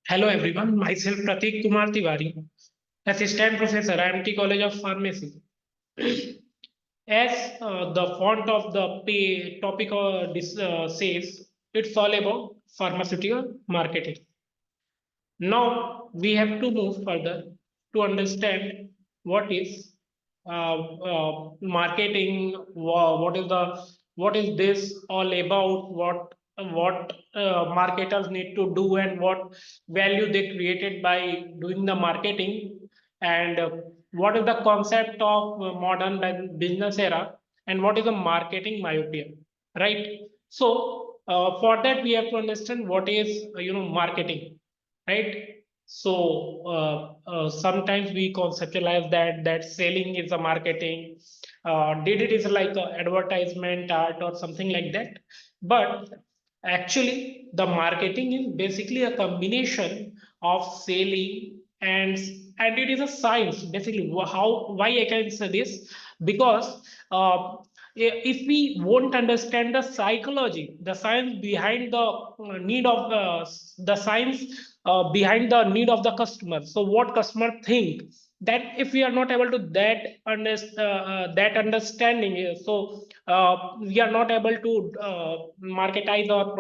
Hello everyone, myself Prateek Kumar Tiwari, Assistant Professor, IIMT College of Pharmacy. As the font of the topic says, it's all about pharmaceutical marketing. Now we have to move further to understand what is marketing. What is this all about? What marketers need to do and what value they created by doing the marketing, and what is the concept of modern business era, and what is the marketing myopia, right? So for that we have to understand what is marketing, right? So sometimes we conceptualize that selling is a marketing, did it is like a advertisement art or something like that. But actually the marketing is basically a combination of selling and it is a science basically. How, why I can say this? Because if we won't understand the psychology, the science behind the need of the science behind the need of the customer, so what customer think, that if we are not able to that understanding, we are not able to marketize our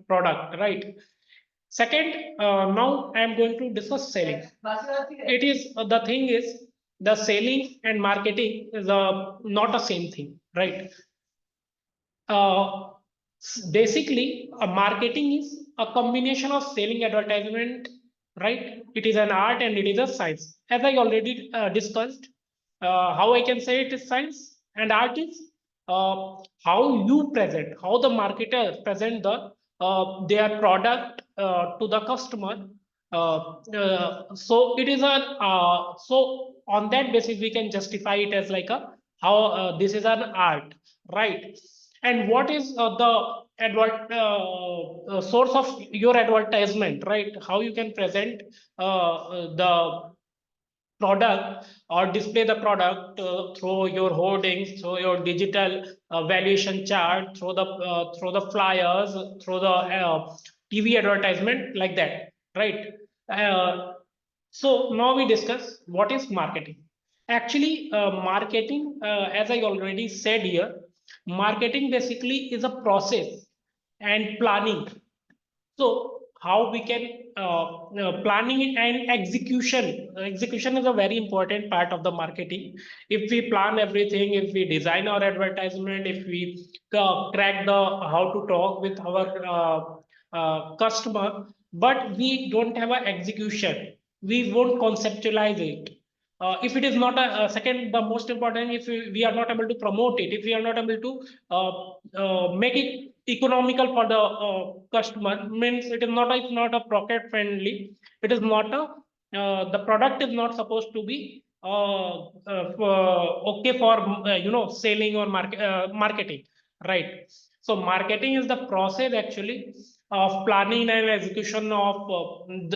product, right? Second, now I am going to discuss selling. It is the thing is the selling and marketing is not the same thing, right? uh, Basically a marketing is a combination of selling, advertisement, right? It is an art and it is a science, as I already discussed. How I can say it is science and art is how you present, how the marketer present their product to the customer. So it is a so on that basis we can justify it as like a how this is an art, right? And what is source of your advertisement, right? How you can present the product or display the product through your hoardings, through your digital valuation chart, through the flyers, through the TV advertisement, like that, right? uh, so now we discuss what is marketing. Actually, marketing, as I already said here, marketing basically is a process and planning. So how we can planning and execution. Execution is a very important part of the marketing. If we plan everything, if we design our advertisement, if we crack the how to talk with our customer, but we don't have an execution, we won't conceptualize it. If it is not second, the most important, if we are not able to promote it, if we are not able to make it economical for the customer, means it is not, it's not a pocket friendly, it is not a the product is not supposed to be okay for selling or marketing, right? So marketing is the process actually of planning and execution of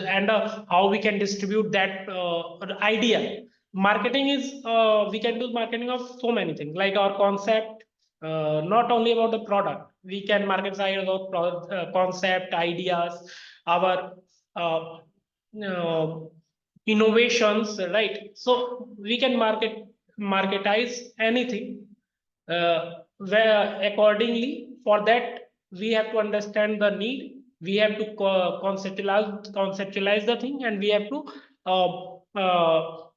and how we can distribute that idea. Marketing is we can do marketing of so many things, like our concept, not only about the product, we can market side about concept, ideas, our uh, uh, innovations, right? So we can marketize anything where accordingly. For that we have to understand the need, we have to conceptualize the thing, and we have to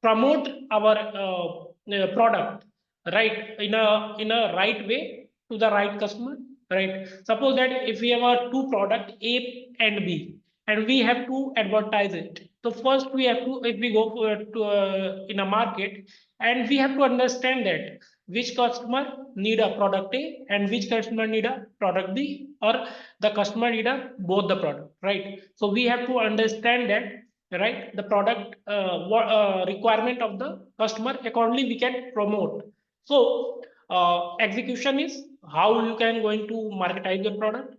promote our product, right, in a right way to the right customer, right? Suppose that if we have a two product A and B, and we have to advertise it, so first we have to, if we go to in a market, and we have to understand that which customer need a product A and which customer need a product B, or the customer need a both the product, right? So we have to understand that, right, the product requirement of the customer, accordingly we can promote. So execution is how you can going to marketize your product.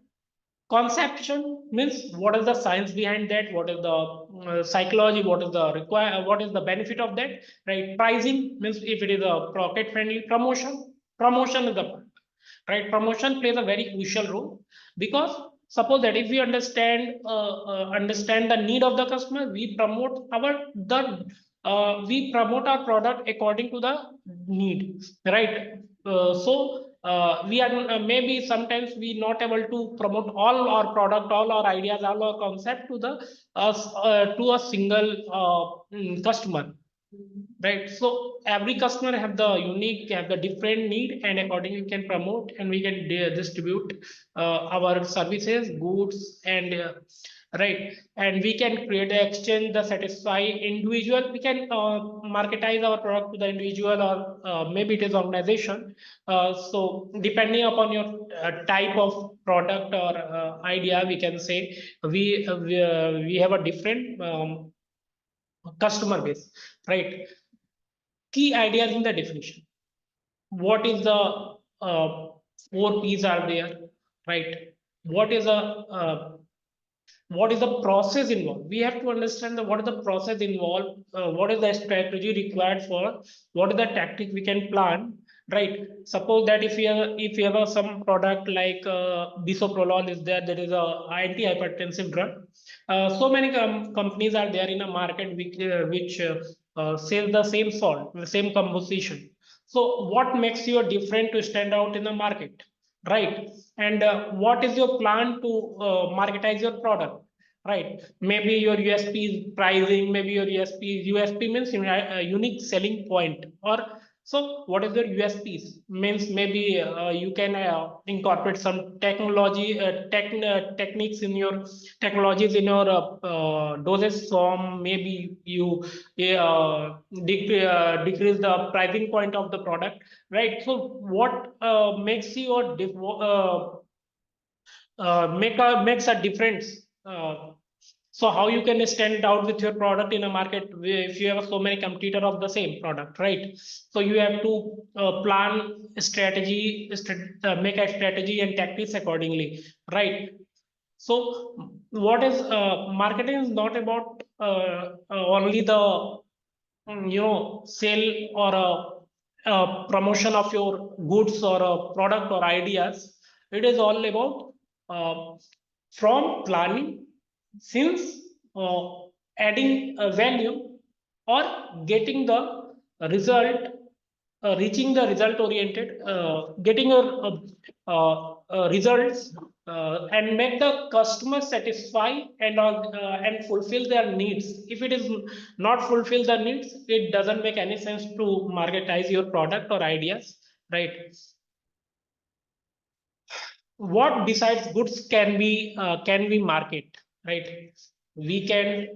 Conception means what is the science behind that, what is the psychology, what is the require, what is the benefit of that, right? Pricing means if it is a pocket friendly. Promotion, promotion is the part, right? Promotion plays a very crucial role, because suppose that if we understand the need of the customer, we promote our product according to the need, right? We are maybe sometimes we not able to promote all our product, all our ideas, all our concept to the to a single customer, right? So every customer have the different need, and accordingly we can promote and we can distribute our services, goods, and right, and we can create an exchange the satisfy individual. We can marketize our product to the individual, or maybe it is organization. So depending upon your type of product or idea, we can say we have a different customer base, right? Key ideas in the definition. What is the uh, four P's are there, right? What is a what is the process involved? We have to understand what is the process involved, what is the strategy required for, what is the tactic we can plan, right? Suppose that if you have some product like bisoprolol is there, that is a antihypertensive drug. So many companies are there in a market which sell the same salt, the same composition. So what makes you different to stand out in the market, right? And what is your plan to marketize your product, right? Maybe your USP is pricing, maybe your USP means unique selling point, or so what is your USPs means maybe you can incorporate some techniques in your technologies in your dosage form. Maybe you decrease the pricing point of the product, right? So what makes you makes a difference. So how you can stand out with your product in a market if you have so many competitor of the same product, right? So you have to plan a strategy, make a strategy and tactics accordingly, right? So what is marketing is not about only the sale or promotion of your goods or a product or ideas. It is all about from planning, since uh, adding a value or getting the result, reaching the result oriented, getting a results, and make the customer satisfy and fulfill their needs. If it is not fulfill the needs, it doesn't make any sense to marketize your product or ideas, right? What besides goods can we market, right? We can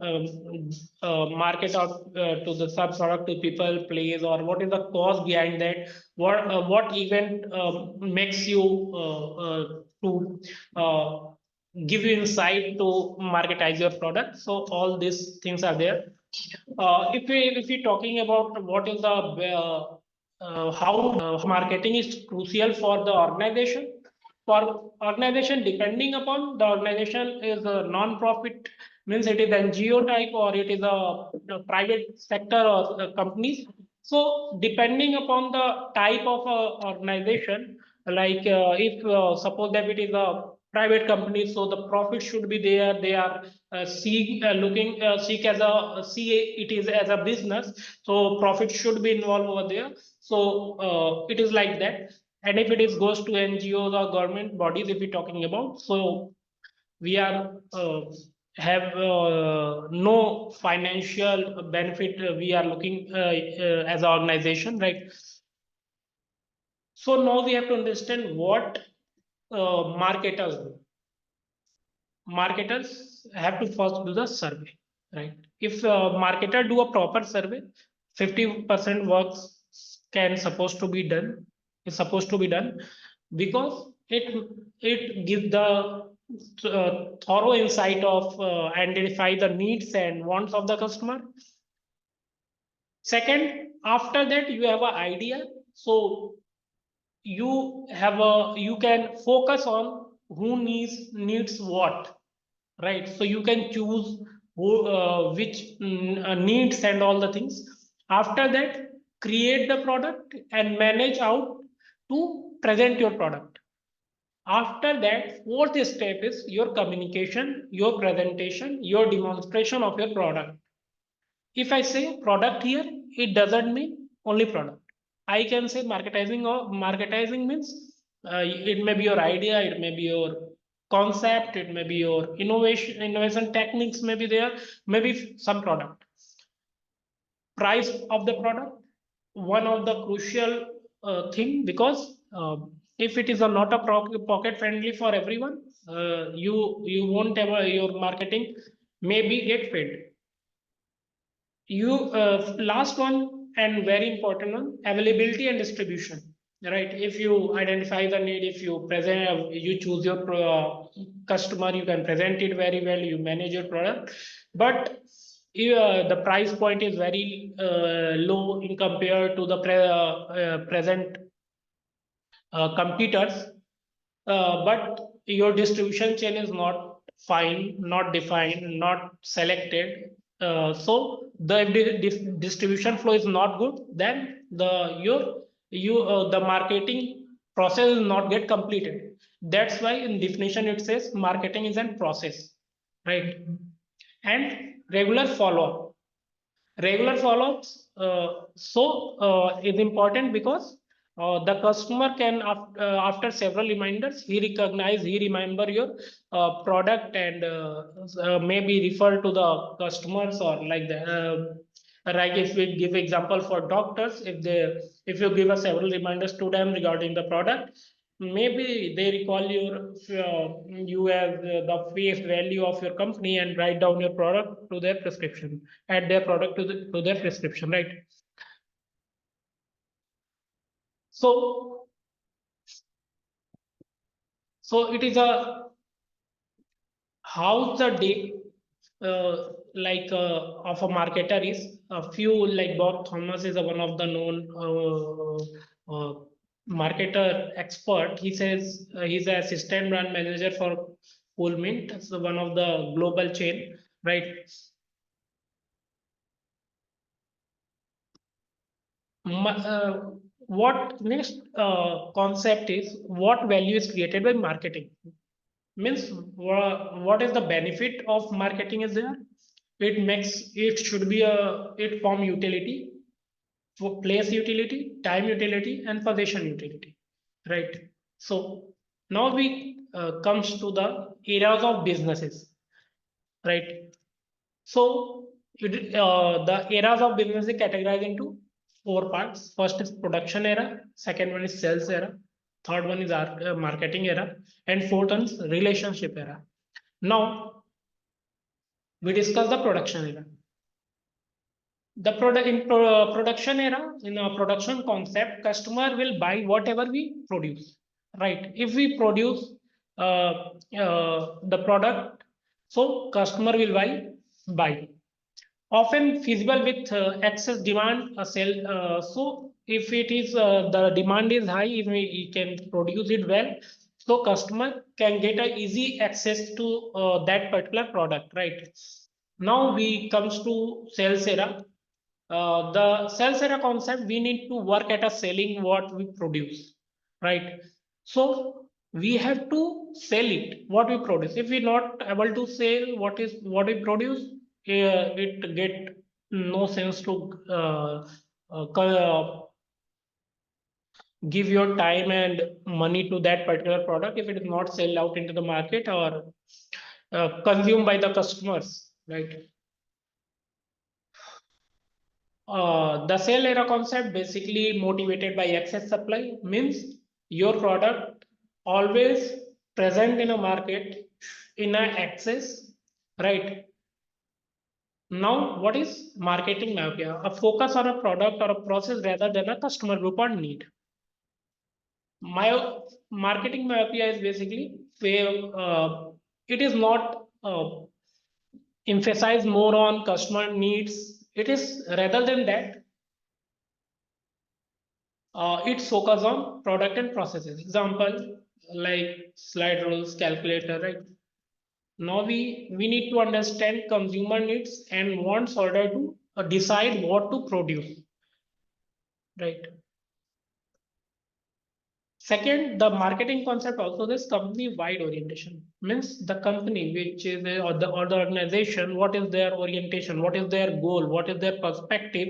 market out to the sub product to people, place, or what is the cause behind that, what event makes you to give you insight to marketize your product. So all these things are there. If we talking about what is the how marketing is crucial for the organization. For organization, depending upon the organization is a non-profit, means it is NGO type, or it is a private sector or companies. So depending upon the type of organization, like if suppose that it is a private company, so the profit should be there. They are see it is as a business, so profit should be involved over there. So it is like that. And if it is goes to NGOs or government bodies, if we're talking about, so we are have no financial benefit we are looking as an organization, right? So now we have to understand what marketers do. Marketers have to first do the survey, right? If marketer do a proper survey, 50% works can supposed to be done, is supposed to be done, because it gives the thorough insight of identify the needs and wants of the customer. Second, after that you have an idea, so you can focus on who needs what, right? So you can choose which needs and all the things. After that, create the product and manage out to present your product. After that, fourth step is your communication, your presentation, your demonstration of your product. If I say product here, it doesn't mean only product. I can say marketing, or marketing means it may be your idea, it may be your concept, it may be your innovation techniques may be there, maybe some product. Price of the product, one of the crucial thing, because if it is not a pocket friendly for everyone, you won't ever your marketing maybe get failed. You last one and very important one, availability and distribution, right? If you identify the need, if you present, you choose your customer, you can present it very well, you manage your product, but the price point is very low in compared to the present competitors, but your distribution chain is not fine, not defined, not selected. So the distribution flow is not good. Then the marketing process will not get completed. That's why in definition it says marketing is a process, right? And regular follow up. Regular follow-ups is important because the customer can after several reminders he remember your product, and maybe refer to the customers, or like the like if we give example for doctors, if you give us several reminders to them regarding the product, maybe they recall you as the face value of your company and write down your product to their prescription, add their product to their prescription, right? So it is a how the day of a marketer is a few, like Bob Thomas is one of the known marketer expert. He says he's an assistant brand manager for Full Mint, so one of the global chain, right? What next concept is what value is created by marketing? Means what is the benefit of marketing is there? It makes, it should be a, it form utility, for place utility, time utility, and possession utility, right? So now we comes to the areas of businesses, right? So the eras of business is categorized into four parts. First is production era, second one is sales era, third one is marketing era, and fourth one is relationship era. Now we discuss the production era. The production era, in a production concept, customer will buy whatever we produce, right? If we produce the product, so customer will buy. Often feasible with excess demand sell. So if it is the demand is high, if we can produce it well, so customer can get a easy access to that particular product, right? Now we comes to sales era. The sales era concept, we need to work at a selling what we produce, right? So we have to sell it what we produce. If we're not able to sell what we produce, it get no sense to give your time and money to that particular product if it is not sell out into the market, or consumed by the customers, right? The sale era concept, basically motivated by excess supply, means your product always present in a market in a excess, right? Now, what is marketing myopia? A focus on a product or a process rather than a customer group or need. Marketing myopia is basically where it is not emphasize more on customer needs. It is rather than that, it focus on product and processes. Example like slide rules, calculator, right? Now we need to understand consumer needs and wants order to decide what to produce, right? Second, the marketing concept also this company wide orientation means the company which is or the organization, what is their orientation, what is their goal, what is their perspective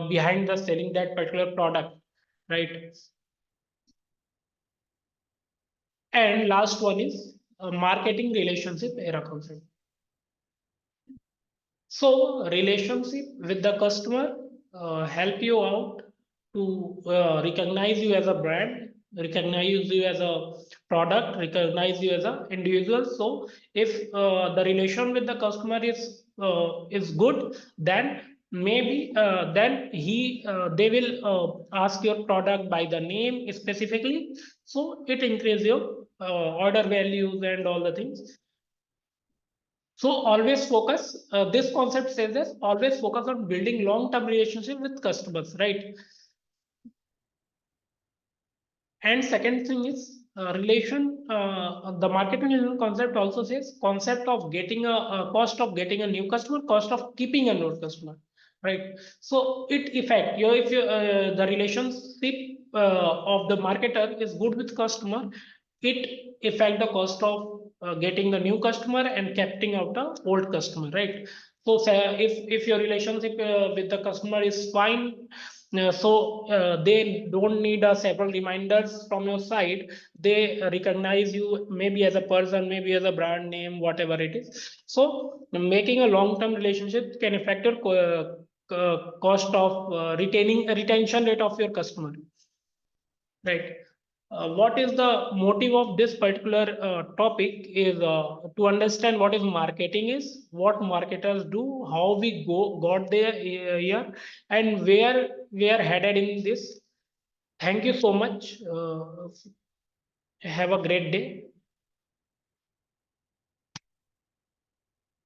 behind the selling that particular product, right? And last one is marketing relationship era concept. So relationship with the customer help you out to recognize you as a brand, recognize you as a product, recognize you as an individual. So if the relation with the customer is good, then maybe then they will ask your product by the name specifically. So it increases your order values and all the things. So always focus, this concept says this, always focus on building long-term relationship with customers, right? And second thing is the marketing relation concept also says concept of getting a cost of getting a new customer, cost of keeping a new customer, right? So it affect you if the relationship of the marketer is good with customer, it affect the cost of getting the new customer and keeping out the old customer, right? So say if your relationship with the customer is fine, they don't need several reminders from your side. They recognize you maybe as a person, maybe as a brand name, whatever it is. So making a long-term relationship can affect your cost of retaining retention rate of your customer, right? What is the motive of this particular topic is to understand what is marketing is, what marketers do, how we got there here, and where we are headed in this. Thank you so much. Have a great day.